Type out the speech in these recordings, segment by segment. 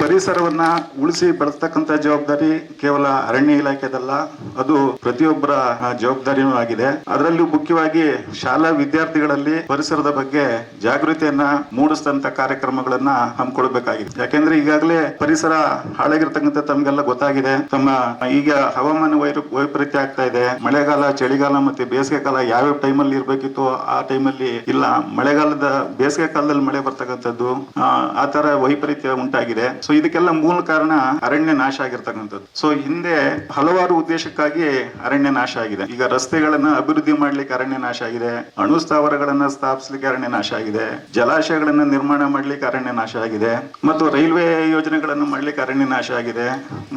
ಪರಿಸರವನ್ನ ಉಳಿಸಿ ಬೆಳೆಸ್ತಕ್ಕಂಥ ಜವಾಬ್ದಾರಿ ಕೇವಲ ಅರಣ್ಯ ಇಲಾಖೆದಲ್ಲ, ಅದು ಪ್ರತಿಯೊಬ್ಬರ ಜವಾಬ್ದಾರಿನೂ ಆಗಿದೆ. ಅದರಲ್ಲೂ ಮುಖ್ಯವಾಗಿ ಶಾಲಾ ವಿದ್ಯಾರ್ಥಿಗಳಲ್ಲಿ ಪರಿಸರದ ಬಗ್ಗೆ ಜಾಗೃತಿಯನ್ನ ಮೂಡಿಸಿದಂತ ಕಾರ್ಯಕ್ರಮಗಳನ್ನ ಹಮ್ಮಿಕೊಳ್ಬೇಕಾಗಿದೆ. ಯಾಕೆಂದ್ರೆ ಈಗಾಗಲೇ ಪರಿಸರ ಹಾಳಾಗಿರ್ತಕ್ಕಂಥ ತಮ್ಗೆಲ್ಲ ಗೊತ್ತಾಗಿದೆ. ಈಗ ಹವಾಮಾನ ವೈಪರೀತ್ಯ ಆಗ್ತಾ ಇದೆ. ಮಳೆಗಾಲ, ಚಳಿಗಾಲ ಮತ್ತೆ ಬೇಸಿಗೆ ಕಾಲ ಯಾವ್ಯಾವ ಟೈಮಲ್ಲಿ ಇರ್ಬೇಕಿತ್ತು ಆ ಟೈಮಲ್ಲಿ ಇಲ್ಲ. ಮಳೆಗಾಲದ ಬೇಸಿಗೆ ಕಾಲದಲ್ಲಿ ಮಳೆ ಬರ್ತಕ್ಕಂಥದ್ದು, ಆ ತರ ವೈಪರೀತ್ಯ ಉಂಟಾಗಿದೆ. ಸೊ ಇದಕ್ಕೆಲ್ಲ ಮೂಲ ಕಾರಣ ಅರಣ್ಯ ನಾಶ ಆಗಿರ್ತಕ್ಕಂಥದ್ದು. ಸೊ ಹಿಂದೆ ಹಲವಾರು ಉದ್ದೇಶಕ್ಕಾಗಿ ಅರಣ್ಯ ನಾಶ ಆಗಿದೆ. ಈಗ ರಸ್ತೆಗಳನ್ನ ಅಭಿವೃದ್ಧಿ ಮಾಡ್ಲಿಕ್ಕೆ ಅರಣ್ಯ ನಾಶ ಆಗಿದೆ, ಅಣು ಸ್ಥಾವರಗಳನ್ನ ಸ್ಥಾಪಿಸ್ಲಿಕ್ಕೆ ಅರಣ್ಯ ನಾಶ ಆಗಿದೆ, ಜಲಾಶಯಗಳನ್ನ ನಿರ್ಮಾಣ ಮಾಡ್ಲಿಕ್ಕೆ ಅರಣ್ಯ ನಾಶ ಆಗಿದೆ, ಮತ್ತು ರೈಲ್ವೆ ಯೋಜನೆಗಳನ್ನು ಮಾಡ್ಲಿಕ್ಕೆ ಅರಣ್ಯ ನಾಶ ಆಗಿದೆ.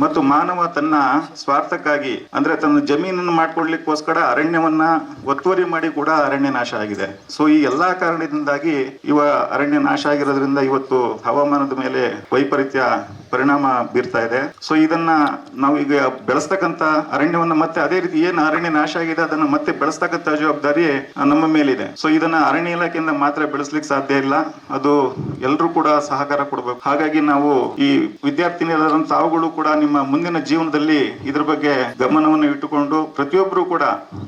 ಮತ್ತು ಮಾನವ ತನ್ನ ಸ್ವಾರ್ಥಕ್ಕಾಗಿ ಅಂದ್ರೆ ತನ್ನ ಜಮೀನನ್ನು ಮಾಡ್ಕೊಡ್ಲಿಕ್ಕೋಸ್ಕರ ಅರಣ್ಯವನ್ನ ಒತ್ತುವರಿ ಮಾಡಿ ಕೂಡ ಅರಣ್ಯ ನಾಶ ಆಗಿದೆ. ಸೊ ಈ ಎಲ್ಲಾ ಕಾರಣದಿಂದಾಗಿ ಅರಣ್ಯ ನಾಶ ಆಗಿರೋದ್ರಿಂದ ಇವತ್ತು ಹವಾಮಾನದ ಮೇಲೆ ವೈಪರೀತ್ಯ ಪರಿಣಾಮ ಬೀರ್ತಾ ಇದೆ. ಸೊ ಇದನ್ನ ನಾವು ಈಗ ಬೆಳೆಸ್ತಕ್ಕಂತ ಅರಣ್ಯವನ್ನ ಮತ್ತೆ ಅದೇ ರೀತಿ ಏನು ಅರಣ್ಯ ನಾಶ ಆಗಿದೆ ಅದನ್ನ ಮತ್ತೆ ಬೆಳೆಸ್ತಕ್ಕಂತ ಜವಾಬ್ದಾರಿ ನಮ್ಮ ಮೇಲಿದೆ. ಸೊ ಇದನ್ನ ಅರಣ್ಯ ಇಲಾಖೆಯಿಂದ ಮಾತ್ರ ಬೆಳೆಸ್ಲಿಕ್ಕೆ ಸಾಧ್ಯ ಇಲ್ಲ, ಅದು ಎಲ್ಲರೂ ಕೂಡ ಸಹಕಾರ ಕೊಡಬೇಕು. ಹಾಗಾಗಿ ನಾವು ಈ ವಿದ್ಯಾರ್ಥಿನಿಯರಾದಂತ ತಾವುಗಳು ಕೂಡ ನಿಮ್ಮ ಮುಂದಿನ ಜೀವನದಲ್ಲಿ ಇದ್ರ ಬಗ್ಗೆ ಗಮನವನ್ನು ಇಟ್ಟುಕೊಂಡು ಪ್ರತಿಯೊಬ್ಬರು ಕೂಡ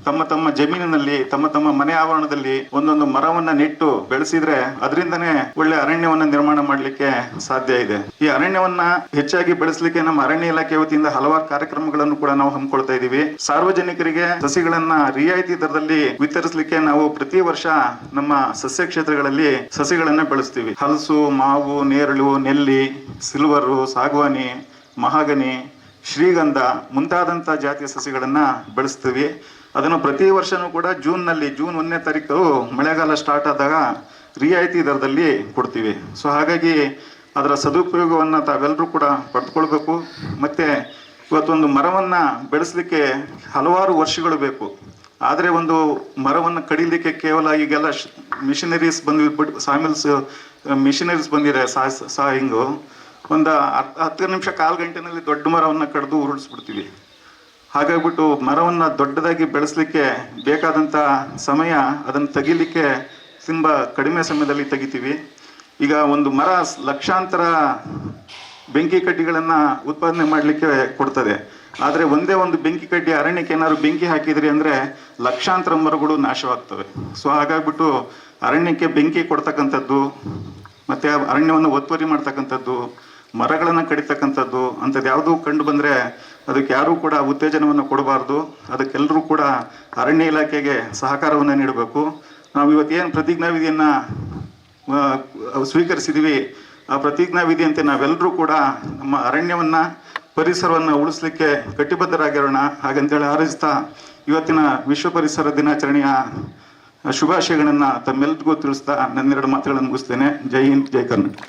ತಮ್ಮ ತಮ್ಮ ಜಮೀನಿನಲ್ಲಿ, ತಮ್ಮ ತಮ್ಮ ಮನೆ ಆವರಣದಲ್ಲಿ ಒಂದೊಂದು ಮರವನ್ನ ನೆಟ್ಟು ಬೆಳೆಸಿದ್ರೆ ಅದರಿಂದನೇ ಒಳ್ಳೆ ಅರಣ್ಯವನ್ನ ನಿರ್ಮಾಣ ಮಾಡ್ಲಿಕ್ಕೆ ಸಾಧ್ಯ ಇದೆ. ಈ ಅರಣ್ಯವನ್ನ ಹೆಚ್ಚಾಗಿ ಬೆಳೆಸಲಿಕ್ಕೆ ನಮ್ಮ ಅರಣ್ಯ ಇಲಾಖೆ ವತಿಯಿಂದ ಹಲವಾರು ಕಾರ್ಯಕ್ರಮಗಳನ್ನು ಕೂಡ ನಾವು ಹಮ್ಮಿಕೊಳ್ತಾ ಇದೀವಿ. ಸಾರ್ವಜನಿಕರಿಗೆ ಸಸಿಗಳನ್ನ ರಿಯಾಯಿತಿ ದರದಲ್ಲಿ ವಿತರಿಸಲಿಕ್ಕೆ ನಾವು ಪ್ರತಿ ವರ್ಷ ನಮ್ಮ ಸಸ್ಯ ಕ್ಷೇತ್ರಗಳಲ್ಲಿ ಸಸಿಗಳನ್ನ ಬೆಳೆಸ್ತೀವಿ. ಹಲಸು, ಮಾವು, ನೇರಳು, ನೆಲ್ಲಿ, ಸಿಲ್ವರು, ಸಾಗವಾನಿ, ಮಹಾಗನಿ, ಶ್ರೀಗಂಧ ಮುಂತಾದಂತ ಜಾತಿಯ ಸಸಿಗಳನ್ನ ಬೆಳೆಸ್ತೀವಿ. ಅದನ್ನು ಪ್ರತಿ ವರ್ಷನೂ ಕೂಡ ಜೂನ್ 1ನೇ ತಾರೀಕು ಮಳೆಗಾಲ ಸ್ಟಾರ್ಟ್ ಆದಾಗ ರಿಯಾಯಿತಿ ದರದಲ್ಲಿ ಕೊಡ್ತೀವಿ. ಸೊ ಹಾಗಾಗಿ ಅದರ ಸದುಪಯೋಗವನ್ನ ತಾವೆಲ್ಲರೂ ಕೂಡ ಪಡೆದುಕೊಳ್ಬೇಕು. ಮತ್ತೆ ಇವತ್ತೊಂದು ಮರವನ್ನ ಬೆಳೆಸಲಿಕ್ಕೆ ಹಲವಾರು ವರ್ಷಗಳು ಬೇಕು. ಆದರೆ ಒಂದು ಮರವನ್ನು ಕಡಿಲಿಕ್ಕೆ ಕೇವಲ ಈಗೆಲ್ಲ ಮಿಷನರೀಸ್ ಬಂದ್ಬಿಟ್ಟು ಸಾಮಿಲ್ಸ್ ಮಿಷನರೀಸ್ ಬಂದಿದೆ. ಹಿಂಗು ಒಂದು 10 ನಿಮಿಷ, ಕಾಲು ಗಂಟೆನಲ್ಲಿ ದೊಡ್ಡ ಮರವನ್ನು ಕಡಿದು ಉರುಳಿಸ್ಬಿಡ್ತೀವಿ. ಹಾಗಾಗ್ಬಿಟ್ಟು ಮರವನ್ನು ದೊಡ್ಡದಾಗಿ ಬೆಳೆಸಲಿಕ್ಕೆ ಬೇಕಾದಂಥ ಸಮಯ ಅದನ್ನು ತೆಗಿಲಿಕ್ಕೆ ತುಂಬ ಕಡಿಮೆ ಸಮಯದಲ್ಲಿ ತೆಗಿತೀವಿ. ಈಗ ಒಂದು ಮರ ಲಕ್ಷಾಂತರ ಬೆಂಕಿ ಕಡ್ಡಿಗಳನ್ನು ಉತ್ಪಾದನೆ ಮಾಡಲಿಕ್ಕೆ ಕೊಡ್ತದೆ. ಆದರೆ ಒಂದೇ ಒಂದು ಬೆಂಕಿ ಕಡ್ಡಿ ಅರಣ್ಯಕ್ಕೆ ಏನಾದ್ರು ಬೆಂಕಿ ಹಾಕಿದ್ರಿ ಅಂದರೆ ಲಕ್ಷಾಂತರ ಮರಗಳು ನಾಶವಾಗ್ತವೆ. ಸೊ ಹಾಗಾಗ್ಬಿಟ್ಟು ಅರಣ್ಯಕ್ಕೆ ಬೆಂಕಿ ಕೊಡ್ತಕ್ಕಂಥದ್ದು, ಮತ್ತು ಅರಣ್ಯವನ್ನು ಒತ್ತುವರಿ ಮಾಡ್ತಕ್ಕಂಥದ್ದು, ಮರಗಳನ್ನು ಕಡಿತಕ್ಕಂಥದ್ದು ಅಂಥದ್ದು ಯಾವುದೂ ಕಂಡು ಬಂದರೆ ಅದಕ್ಕೆ ಯಾರೂ ಕೂಡ ಉತ್ತೇಜನವನ್ನು ಕೊಡಬಾರ್ದು. ಅದಕ್ಕೆಲ್ಲರೂ ಕೂಡ ಅರಣ್ಯ ಇಲಾಖೆಗೆ ಸಹಕಾರವನ್ನು ನೀಡಬೇಕು. ನಾವು ಇವತ್ತೇನು ಪ್ರತಿಜ್ಞಾವಿಧಿಯನ್ನು ಸ್ವೀಕರಿಸಿದ್ದೀವಿ, ಆ ಪ್ರತಿಜ್ಞಾವಿಧಿಯಂತೆ ನಾವೆಲ್ಲರೂ ಕೂಡ ನಮ್ಮ ಅರಣ್ಯವನ್ನು, ಪರಿಸರವನ್ನು ಉಳಿಸ್ಲಿಕ್ಕೆ ಕಟಿಬದ್ಧರಾಗಿರೋಣ. ಹಾಗಂತೇಳಿ ಹಾರೈಸ್ತಾ ಇವತ್ತಿನ ವಿಶ್ವ ಪರಿಸರ ದಿನಾಚರಣೆಯ ಶುಭಾಶಯಗಳನ್ನು ತಮ್ಮೆಲ್ಲರಿಗೂ ತಿಳಿಸ್ತಾ ನನ್ನೆರಡು ಮಾತುಗಳನ್ನು ಮುಗಿಸ್ತೇನೆ. ಜೈ ಹಿಂದ್, ಜೈ ಕರ್ನಾಟಕ.